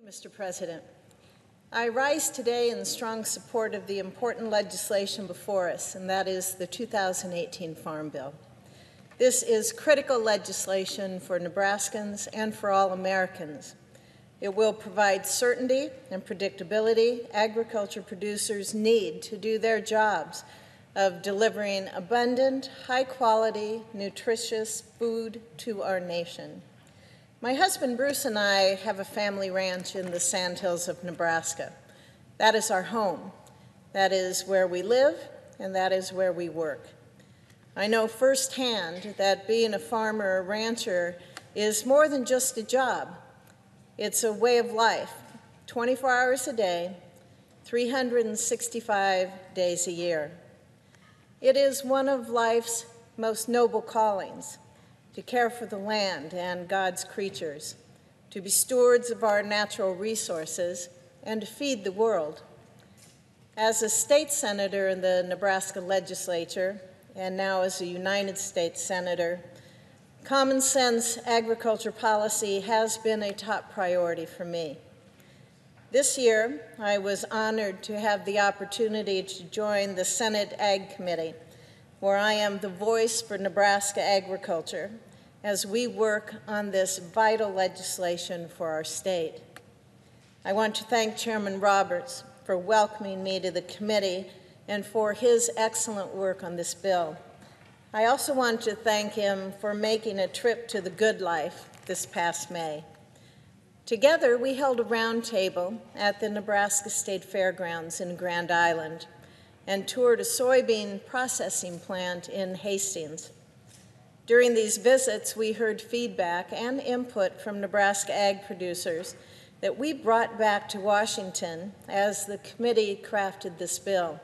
Mr. President. I rise today in strong support of the important legislation before us, and that is the 2018 Farm Bill. This is critical legislation for Nebraskans and for all Americans. It will provide certainty and predictability agriculture producers need to do their jobs of delivering abundant, high-quality, nutritious food to our nation. My husband Bruce and I have a family ranch in the Sandhills of Nebraska. That is our home. That is where we live, and that is where we work. I know firsthand that being a farmer or rancher is more than just a job. It's a way of life, 24 hours a day, 365 days a year. It is one of life's most noble callings, to care for the land and God's creatures, to be stewards of our natural resources, and to feed the world. As a state senator in the Nebraska legislature, and now as a United States senator, common sense agriculture policy has been a top priority for me. This year, I was honored to have the opportunity to join the Senate Ag Committee, where I am the voice for Nebraska agriculture as we work on this vital legislation for our state. I want to thank Chairman Roberts for welcoming me to the committee and for his excellent work on this bill. I also want to thank him for making a trip to the Good Life this past May. Together, we held a roundtable at the Nebraska State Fairgrounds in Grand Island and toured a soybean processing plant in Hastings. During these visits, we heard feedback and input from Nebraska ag producers that we brought back to Washington as the committee crafted this bill.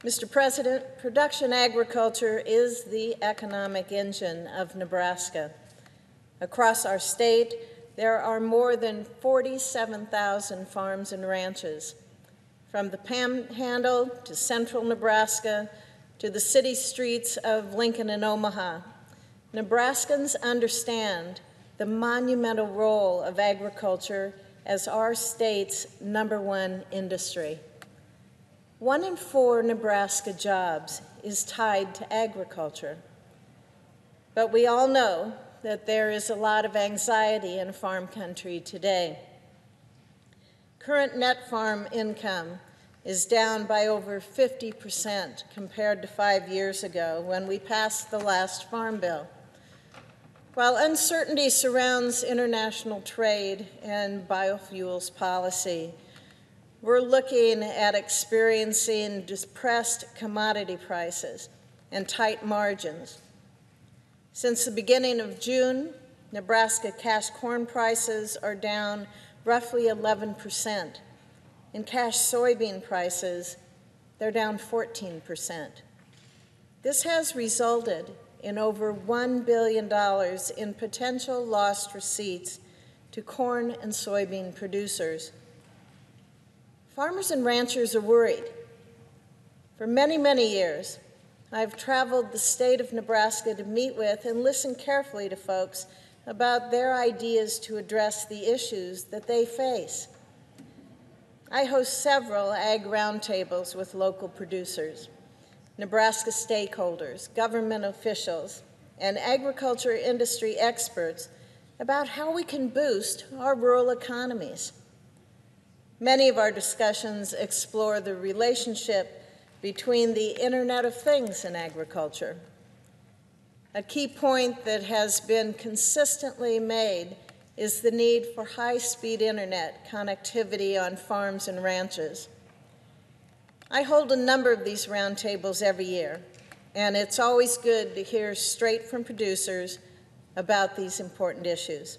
Mr. President, production agriculture is the economic engine of Nebraska. Across our state, there are more than 47,000 farms and ranches. From the Panhandle to central Nebraska to the city streets of Lincoln and Omaha, Nebraskans understand the monumental role of agriculture as our state's #1 industry. 1 in 4 Nebraska jobs is tied to agriculture. But we all know that there is a lot of anxiety in farm country today. Current net farm income is down by over 50% compared to 5 years ago when we passed the last Farm Bill. While uncertainty surrounds international trade and biofuels policy, we're looking at experiencing depressed commodity prices and tight margins. Since the beginning of June, Nebraska cash corn prices are down roughly 11%. In cash soybean prices, they're down 14%. This has resulted in over $1 billion in potential lost receipts to corn and soybean producers. Farmers and ranchers are worried. For many, many years, I've traveled the state of Nebraska to meet with and listen carefully to folks about their ideas to address the issues that they face. I host several ag roundtables with local producers, Nebraska stakeholders, government officials, and agriculture industry experts about how we can boost our rural economies. Many of our discussions explore the relationship between the Internet of Things and agriculture. A key point that has been consistently made is the need for high-speed internet connectivity on farms and ranches. I hold a number of these roundtables every year, and it's always good to hear straight from producers about these important issues.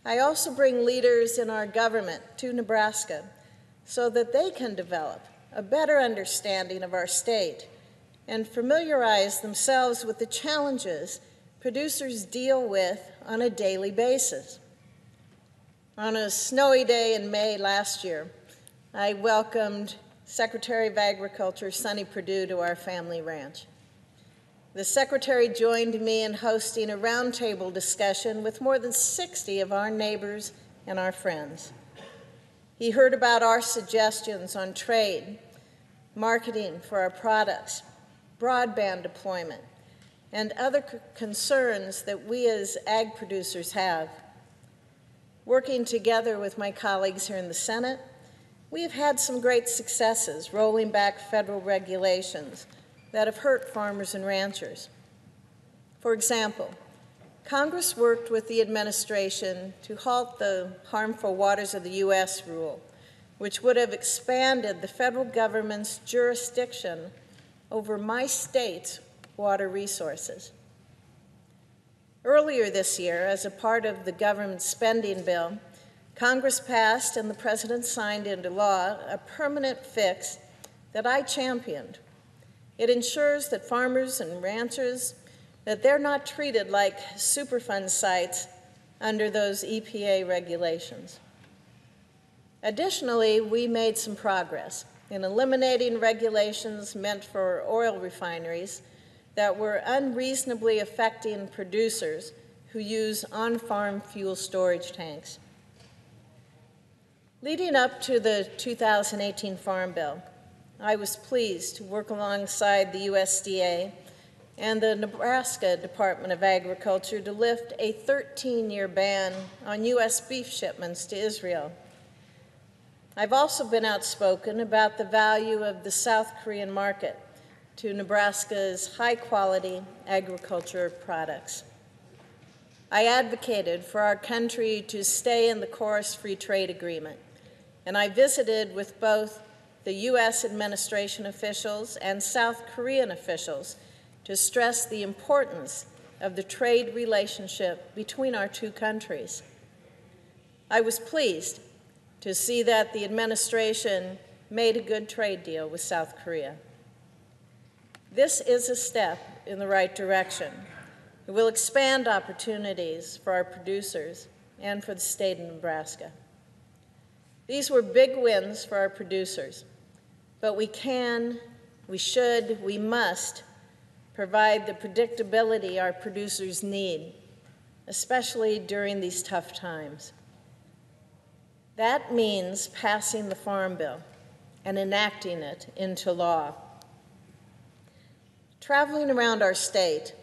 I also bring leaders in our government to Nebraska so that they can develop a better understanding of our state and familiarize themselves with the challenges producers deal with on a daily basis. On a snowy day in May last year, I welcomed Secretary of Agriculture Sonny Perdue to our family ranch. The Secretary joined me in hosting a roundtable discussion with more than 60 of our neighbors and our friends. He heard about our suggestions on trade, marketing for our products, broadband deployment, and other concerns that we as ag producers have. Working together with my colleagues here in the Senate, we have had some great successes rolling back federal regulations that have hurt farmers and ranchers. For example, Congress worked with the administration to halt the harmful waters of the U.S. rule, which would have expanded the federal government's jurisdiction over my state's water resources. Earlier this year, as a part of the government spending bill, Congress passed and the President signed into law a permanent fix that I championed. It ensures that farmers and ranchers, that they're not treated like Superfund sites under those EPA regulations. Additionally, we made some progress in eliminating regulations meant for oil refineries that were unreasonably affecting producers who use on-farm fuel storage tanks. Leading up to the 2018 Farm Bill, I was pleased to work alongside the USDA and the Nebraska Department of Agriculture to lift a 13-year ban on U.S. beef shipments to Israel. I've also been outspoken about the value of the South Korean market to Nebraska's high-quality agriculture products. I advocated for our country to stay in the Chorus Free Trade Agreement, and I visited with both the U.S. administration officials and South Korean officials to stress the importance of the trade relationship between our two countries. I was pleased to see that the administration made a good trade deal with South Korea. This is a step in the right direction. It will expand opportunities for our producers and for the state of Nebraska. These were big wins for our producers, but we can, we should, we must provide the predictability our producers need, especially during these tough times. That means passing the Farm Bill and enacting it into law. Traveling around our state,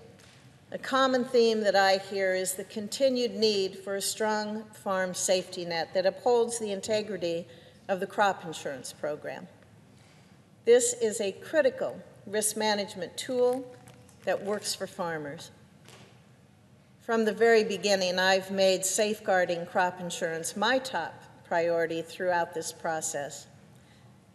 a common theme that I hear is the continued need for a strong farm safety net that upholds the integrity of the crop insurance program. This is a critical risk management tool that works for farmers. From the very beginning, I've made safeguarding crop insurance my top priority throughout this process,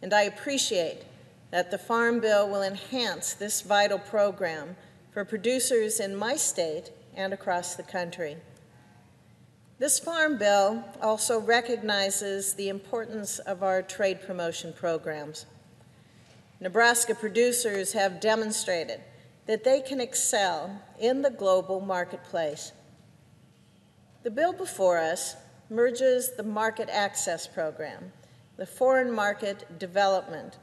and I appreciate that the Farm Bill will enhance this vital program for producers in my state and across the country. This Farm Bill also recognizes the importance of our trade promotion programs. Nebraska producers have demonstrated that they can excel in the global marketplace. The bill before us merges the Market Access Program, the Foreign Market Development,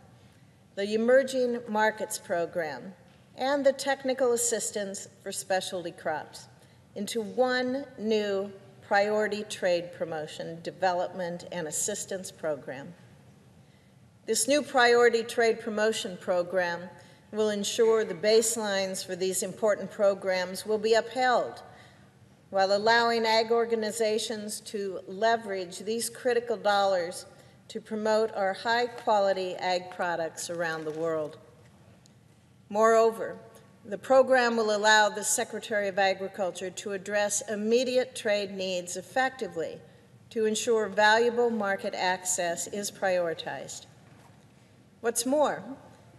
the Emerging Markets Program, and the Technical Assistance for Specialty Crops into one new Priority Trade Promotion, Development, and Assistance Program. This new Priority Trade Promotion Program will ensure the baselines for these important programs will be upheld while allowing ag organizations to leverage these critical dollars to promote our high-quality ag products around the world. Moreover, the program will allow the Secretary of Agriculture to address immediate trade needs effectively to ensure valuable market access is prioritized. What's more,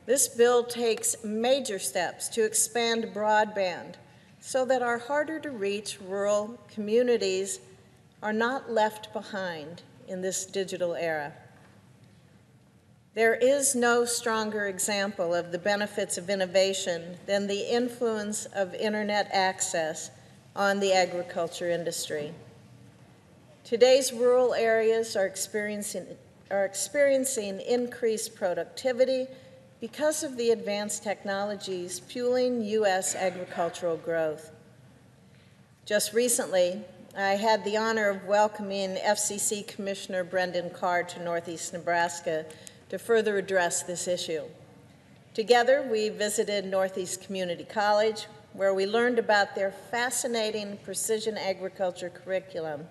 this bill takes major steps to expand broadband so that our harder-to-reach rural communities are not left behind in this digital era. There is no stronger example of the benefits of innovation than the influence of internet access on the agriculture industry. Today's rural areas are experiencing increased productivity because of the advanced technologies fueling U.S. agricultural growth. Just recently, I had the honor of welcoming FCC Commissioner Brendan Carr to Northeast Nebraska to further address this issue. Together, we visited Northeast Community College, where we learned about their fascinating precision agriculture curriculum,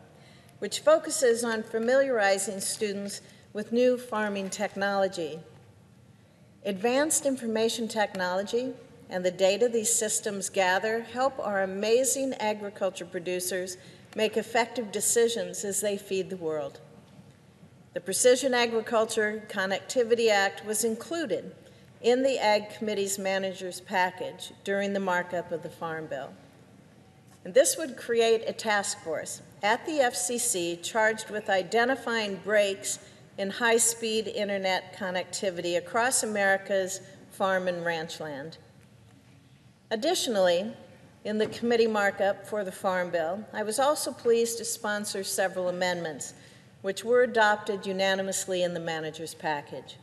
which focuses on familiarizing students with new farming technology. Advanced information technology and the data these systems gather help our amazing agriculture producers make effective decisions as they feed the world. The Precision Agriculture Connectivity Act was included in the Ag Committee's manager's package during the markup of the Farm Bill. And this would create a task force at the FCC charged with identifying breaks in high-speed internet connectivity across America's farm and ranch land. Additionally, in the committee markup for the Farm Bill, I was also pleased to sponsor several amendments, which were adopted unanimously in the manager's package.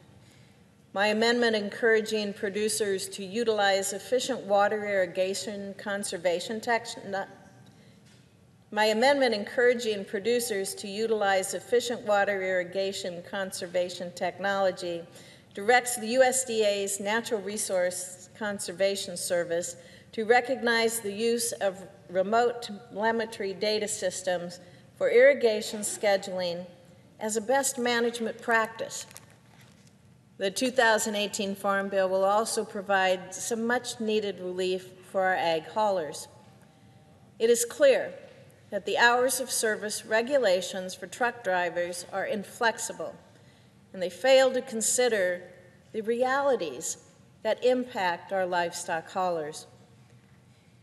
My amendment encouraging producers to utilize efficient water irrigation conservation technology directs the USDA's Natural Resource Conservation Service to recognize the use of remote telemetry data systems for irrigation scheduling as a best management practice. The 2018 Farm Bill will also provide some much-needed relief for our ag haulers. It is clear that the hours of service regulations for truck drivers are inflexible, and they fail to consider the realities that impact our livestock haulers.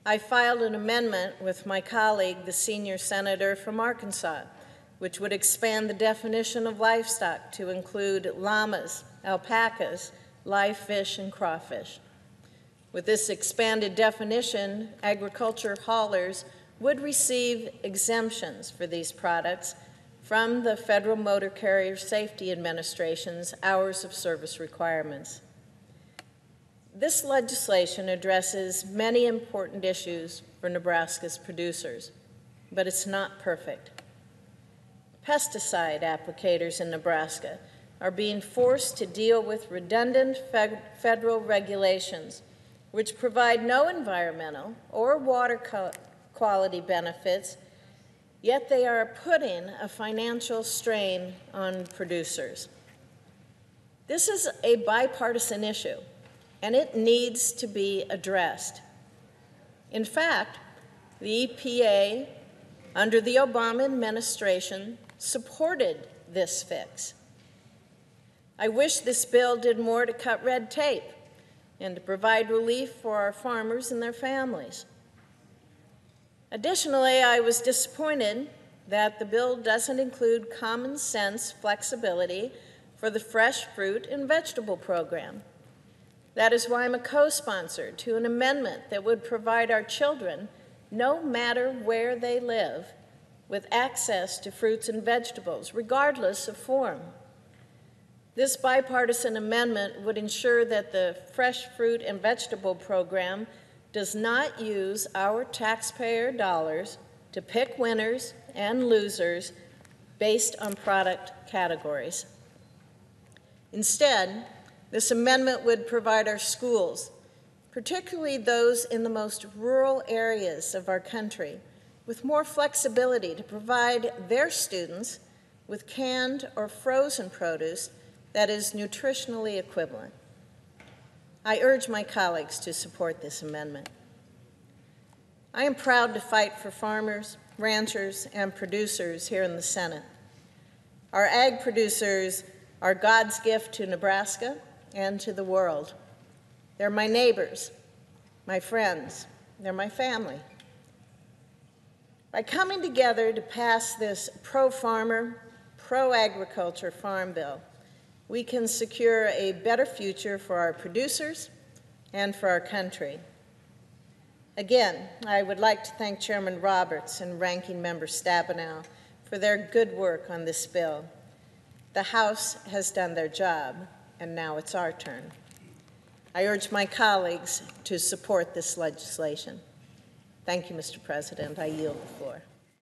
I filed an amendment with my colleague, the senior senator from Arkansas, which would expand the definition of livestock to include llamas, alpacas, live fish, and crawfish. With this expanded definition, agriculture haulers would receive exemptions for these products from the Federal Motor Carrier Safety Administration's hours of service requirements. This legislation addresses many important issues for Nebraska's producers, but it's not perfect. Pesticide applicators in Nebraska are being forced to deal with redundant federal regulations which provide no environmental or water quality benefits, yet they are putting a financial strain on producers. This is a bipartisan issue, and it needs to be addressed. In fact, the EPA, under the Obama administration, supported this fix. I wish this bill did more to cut red tape and to provide relief for our farmers and their families. Additionally, I was disappointed that the bill doesn't include common sense flexibility for the fresh fruit and vegetable program. That is why I'm a co-sponsor to an amendment that would provide our children, no matter where they live, with access to fruits and vegetables, regardless of form. This bipartisan amendment would ensure that the fresh fruit and vegetable program does not use our taxpayer dollars to pick winners and losers based on product categories. Instead, this amendment would provide our schools, particularly those in the most rural areas of our country, with more flexibility to provide their students with canned or frozen produce that is nutritionally equivalent. I urge my colleagues to support this amendment. I am proud to fight for farmers, ranchers, and producers here in the Senate. Our ag producers are God's gift to Nebraska and to the world. They're my neighbors, my friends, they're my family. By coming together to pass this pro-farmer, pro-agriculture farm bill, we can secure a better future for our producers and for our country. Again, I would like to thank Chairman Roberts and Ranking Member Stabenow for their good work on this bill. The House has done their job, and now it's our turn. I urge my colleagues to support this legislation. Thank you, Mr. President. I yield the floor.